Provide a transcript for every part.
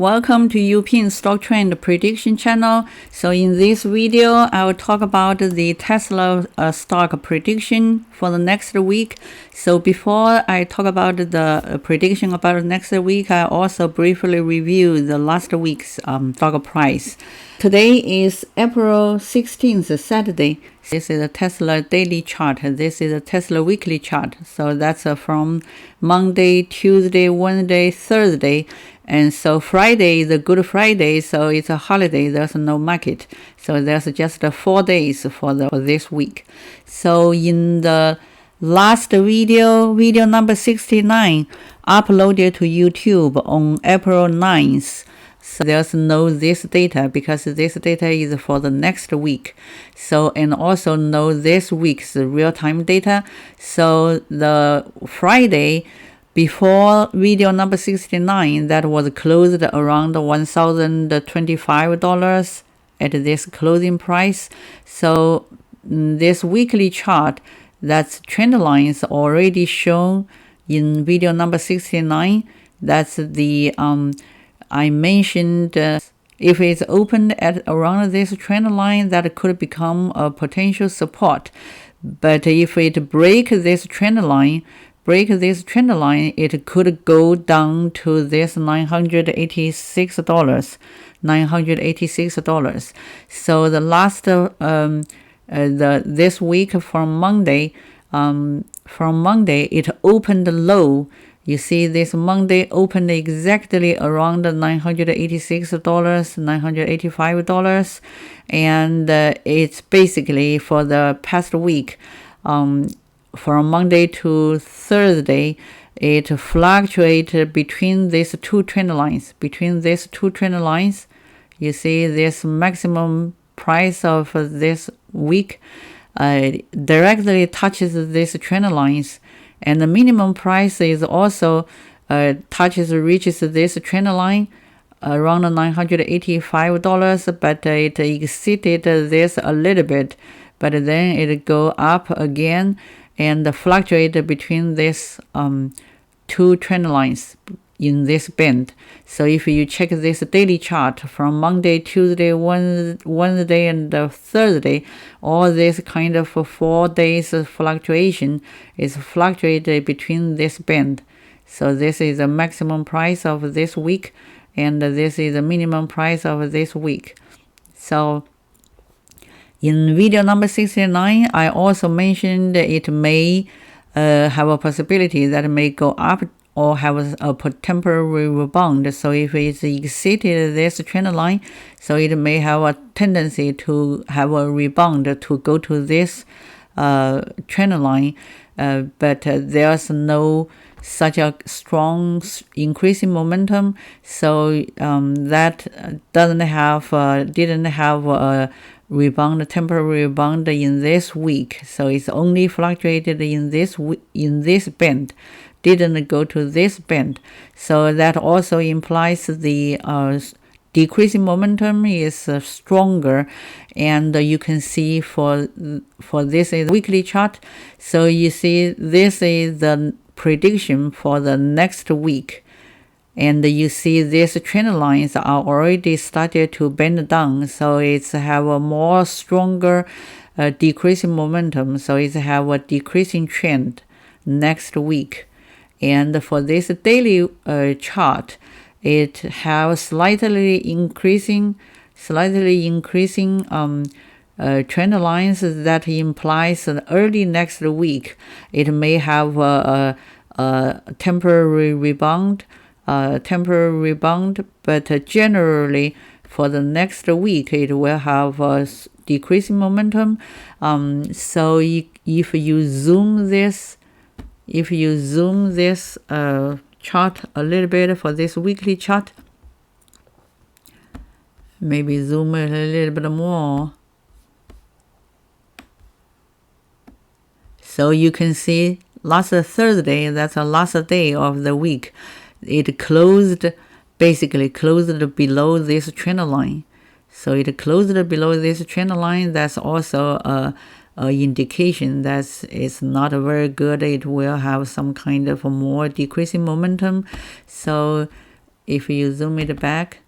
Welcome to Uping Stock Trend Prediction channel. So in this video, I will talk about the Tesla stock prediction for the next week. So before I talk about the prediction about next week, I also briefly review the last week's stock price. Today is April 16th, Saturday. This is a Tesla daily chart. This is a Tesla weekly chart. So that's from Monday, Tuesday, Wednesday, Thursday. And so Friday is a Good Friday, so it's a holiday. There's no market. So there's just 4 days for this week. So in the last video number 69, uploaded to YouTube on April 9th. So there's no this data because this data is for the next week. So, and also no this week's real-time data. So the Friday before video number 69, that was closed around $1,025 at this closing price. So this weekly chart, that's trend lines already shown in video number 69. That's the I mentioned if it's opened at around this trend line, that could become a potential support. But if it breaks this trend line, it could go down to this $986. So the last this week from Monday, it opened low. You see this Monday opened exactly around $986, $985, and it's basically for the past week. From Monday to Thursday, it fluctuated between these two trend lines. You see this maximum price of this week directly touches these trend lines, and the minimum price is also reaches this trend line around $985, but it exceeded this a little bit, but then it go up again and fluctuate between these two trend lines in this band. So if you check this daily chart from Monday, Tuesday, Wednesday, and Thursday, all this kind of 4 days fluctuation is fluctuated between this band. So this is the maximum price of this week, and this is the minimum price of this week. So in video number 69, I also mentioned it may have a possibility that it may go up or have a temporary rebound. So if it's exceeded this trend line, so it may have a tendency to have a rebound to go to this trend line, but there's no such a strong increasing momentum. So that didn't have a temporary rebound in this week. So it's only fluctuated in this band, didn't go to this band. So that also implies the decreasing momentum is stronger, and you can see for this is weekly chart. So you see this is the prediction for the next week. And you see these trend lines are already started to bend down, so it's have a more stronger decreasing momentum. So it's have a decreasing trend next week. And for this daily chart, it has slightly increasing trend lines that implies early next week it may have a temporary rebound. But generally for the next week it will have a decreasing momentum. So if you zoom this chart a little bit for this weekly chart, maybe zoom it a little bit more, so you can see last Thursday, that's the last day of the week, it basically closed below this trend line. So it closed below this trend line. That's also a indication that it's not very good. It will have some kind of more decreasing momentum. So if you zoom it back,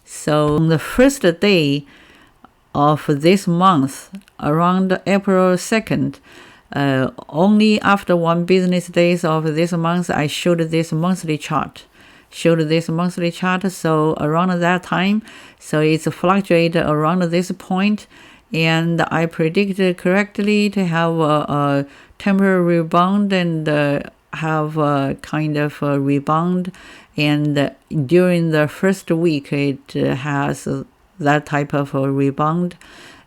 so on the first day of this month, around April 2nd, only after 1 business days of this month, I showed this monthly chart. So around that time, so it's fluctuated around this point, and I predicted correctly to have a temporary rebound and have a kind of a rebound, and during the first week it has that type of a rebound,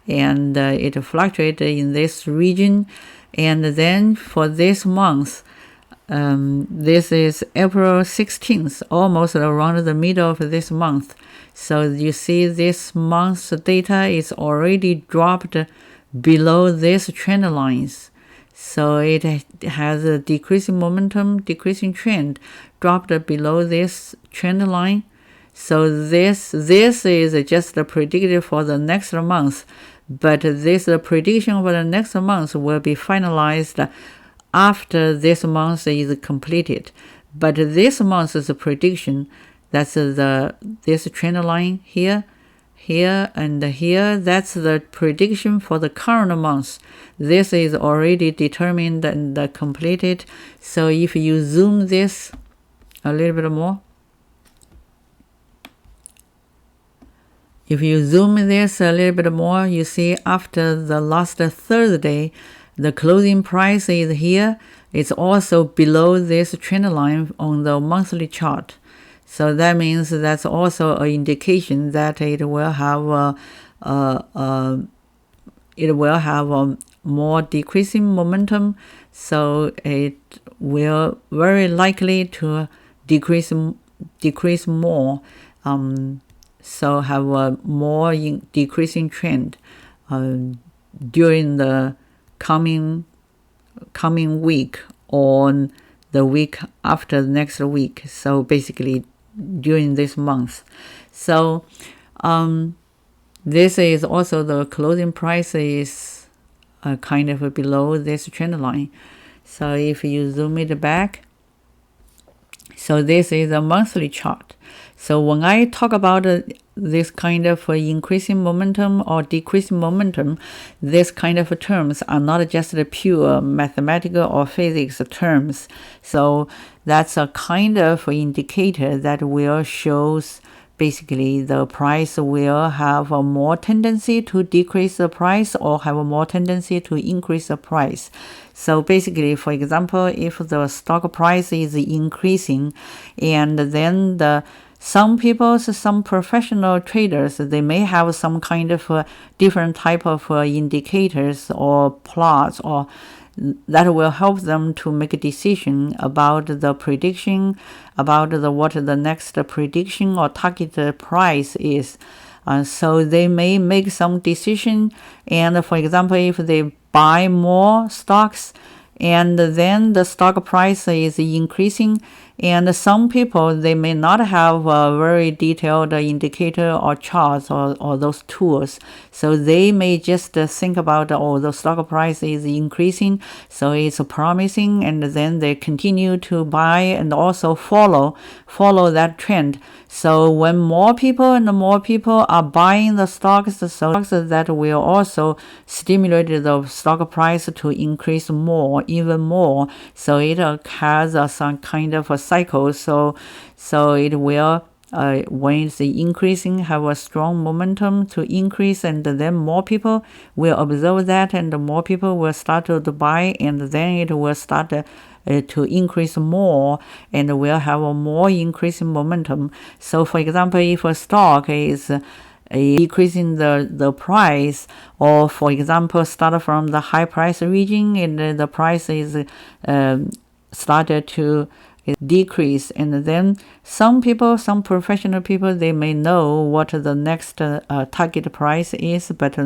and it fluctuated in this region. And then for this month, this is April 16th, almost around the middle of this month. So you see this month's data is already dropped below these trend lines. So it has a decreasing momentum, decreasing trend, dropped below this trend line. So this is just predicted for the next month, but this prediction for the next month will be finalized after this month is completed. But this month's prediction, that's this trend line here, and here, that's the prediction for the current month. This is already determined and completed. So if you zoom this a little bit more, you see after the last Thursday, the closing price is here. It's also below this trend line on the monthly chart. So that means that's also an indication that it will have a more decreasing momentum. So it will very likely to decrease more. So have a more decreasing trend during the coming week or the week after next week. So basically during this month. So this is also the closing price is kind of below this trend line. So if you zoom it back, so this is a monthly chart. So when I talk about this kind of increasing momentum or decreasing momentum, this kind of terms are not just pure mathematical or physics terms. So that's a kind of indicator that will shows basically the price will have a more tendency to decrease the price or have a more tendency to increase the price. So basically, for example, if the stock price is increasing, and then some professional traders, they may have some kind of different type of indicators or plots or that will help them to make a decision about the prediction, about what the next prediction or target price is. So they may make some decision, and for example, if they buy more stocks and then the stock price is increasing, and some people, they may not have a very detailed indicator or charts or those tools. So they may just think about, the stock price is increasing, so it's promising, and then they continue to buy and also follow that trend. So when more people are buying the stocks, so that will also stimulate the stock price to increase even more. So it has some kind of a cycle. So it will, when it's increasing, have a strong momentum to increase, and then more people will observe that, and more people will start to buy, and then it will start to increase more, and will have a more increasing momentum. So for example, if a stock is decreasing the price, or for example start from the high price region, and the price is started to decrease, and then some professional people, they may know what the next target price is, but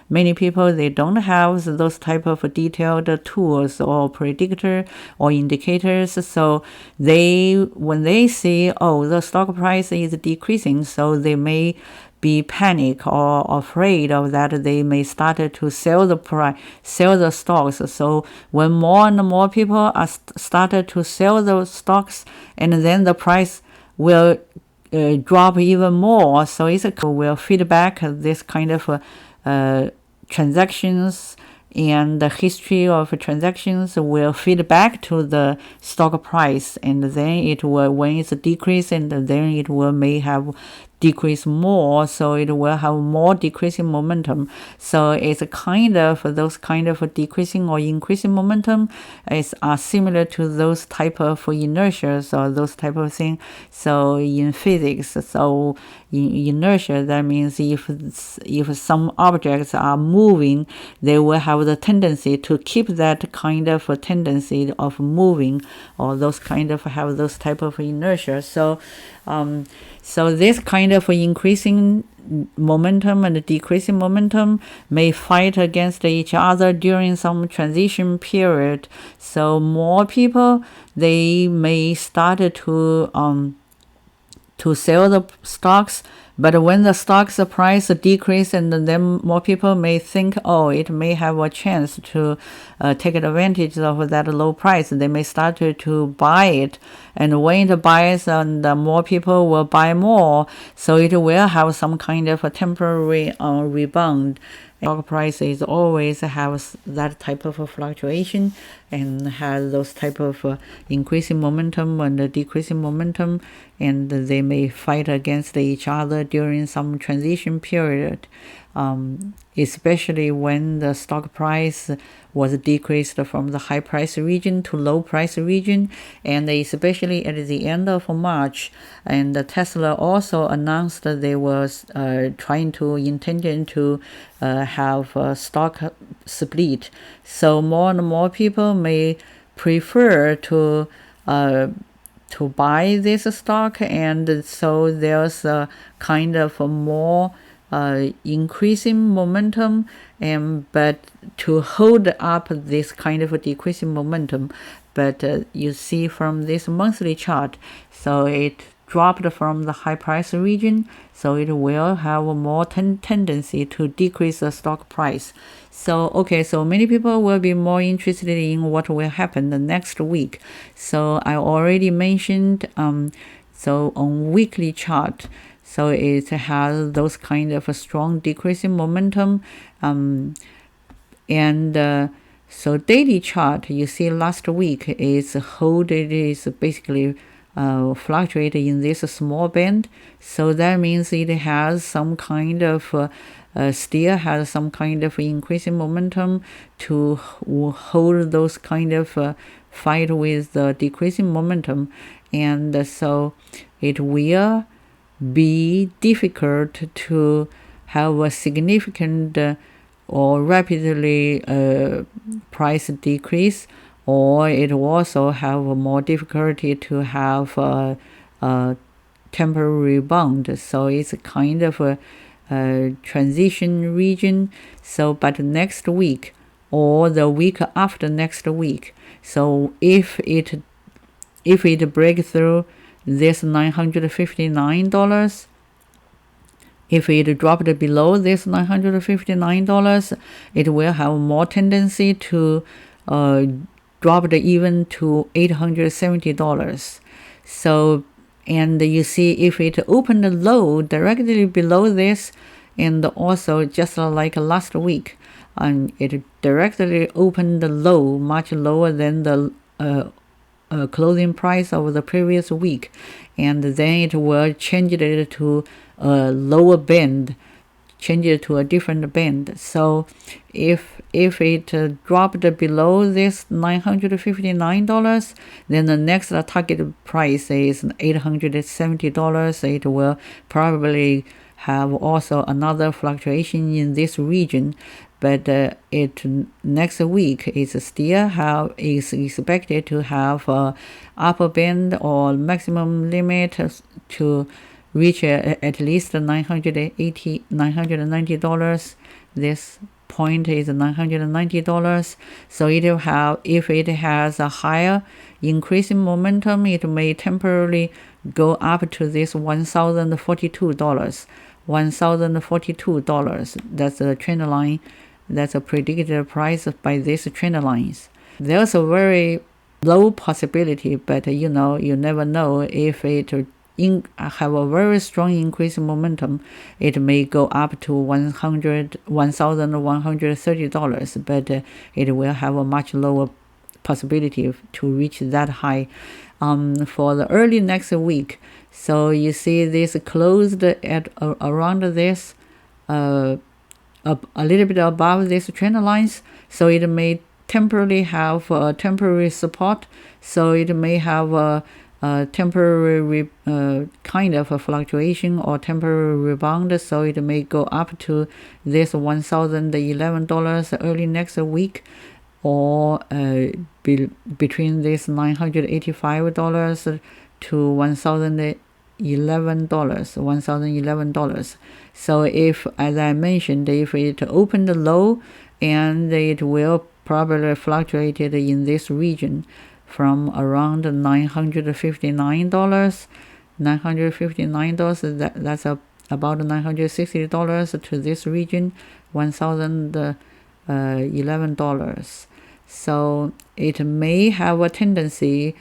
many people, they don't have those type of detailed tools or predictor or indicators. So when they see, the stock price is decreasing, so they may be panic or afraid of that, they may start to sell the stocks. So when more and more people are started to sell those stocks, and then the price will drop even more. So it will feedback this kind of transactions, and the history of transactions will feed back to the stock price, and then it will, when it's decrease, and then it will may have decrease more, so it will have more decreasing momentum. So it's a kind of those kind of decreasing or increasing momentum are similar to those type of inertias or those type of thing. So in physics, so in inertia, that means if some objects are moving, they will have the tendency to keep that kind of a tendency of moving, or those kind of have those type of inertia. So so this kind of increasing momentum and decreasing momentum may fight against each other during some transition period. So more people, they may start to sell the stocks, but when the stock's price decrease, and then more people may think, oh, it may have a chance to take advantage of that low price. They may start to buy it, and when it buys, and more people will buy more, so it will have some kind of a temporary rebound. Stock price is always has that type of a fluctuation, and has those type of increasing momentum and decreasing momentum, and they may fight against each other during some transition period, especially when the stock price was decreased from the high price region to low price region, and especially at the end of March. And Tesla also announced that they was intending to have a stock split. So more and more people may prefer to buy this stock, and so there's a kind of a more increasing momentum, but to hold up this kind of a decreasing momentum. But you see from this monthly chart, so it dropped from the high price region, so it will have a more tendency to decrease the stock price. So okay, so many people will be more interested in what will happen the next week. So I already mentioned, so on weekly chart, so it has those kind of a strong decreasing momentum, so daily chart, you see last week is basically fluctuated in this small band. So that means it has some kind of still has some kind of increasing momentum to hold those kind of fight with the decreasing momentum, and so it will be difficult to have a significant or rapidly price decrease, or it will also have more difficulty to have a temporary rebound. So it's kind of a transition region. So but next week or the week after next week, so if it breaks through this $959, if it dropped below this $959, it will have more tendency to drop it even to $870. So, and you see if it opened low directly below this, and also just like last week, and it directly opened low, much lower than the closing price of the previous week, and then it will change it to a lower band, change it to a different band. So if it dropped below this $959, then the next target price is $870. It will probably have also another fluctuation in this region, but it next week is expected to have a upper band or maximum limit to reach at least $990. This point is $990. So it will have, if it has a higher increasing momentum, it may temporarily go up to this $1,042. $1,042. That's a trend line. That's a predicted price by these trend lines. There's a very low possibility, but you never know if it have a very strong increase in momentum, it may go up to $1,130, but it will have a much lower possibility to reach that high for the early next week. So you see this closed at around this a little bit above these trend lines, so it may temporarily have a temporary support, so it may have a temporary kind of a fluctuation or temporary rebound, so it may go up to this $1,011 early next week, or between this $985 to $1,011. So if, as I mentioned, if it opened low, and it will probably fluctuated in this region from around $959, that's about $960 to this region, $1,011. So it may have a tendency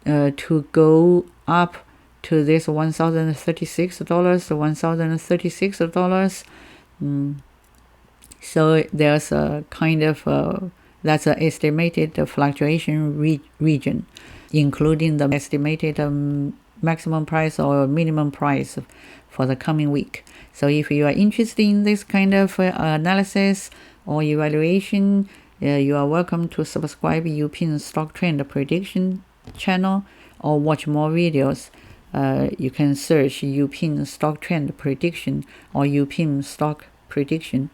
to go up to this $1,036, $1,036. So there's a kind of that's an estimated fluctuation region, including the estimated maximum price or minimum price for the coming week. So if you are interested in this kind of analysis or evaluation, you are welcome to subscribe Uping Stock Trend Prediction channel or watch more videos. You can search Uping Stock Trend Prediction or Uping Stock Prediction.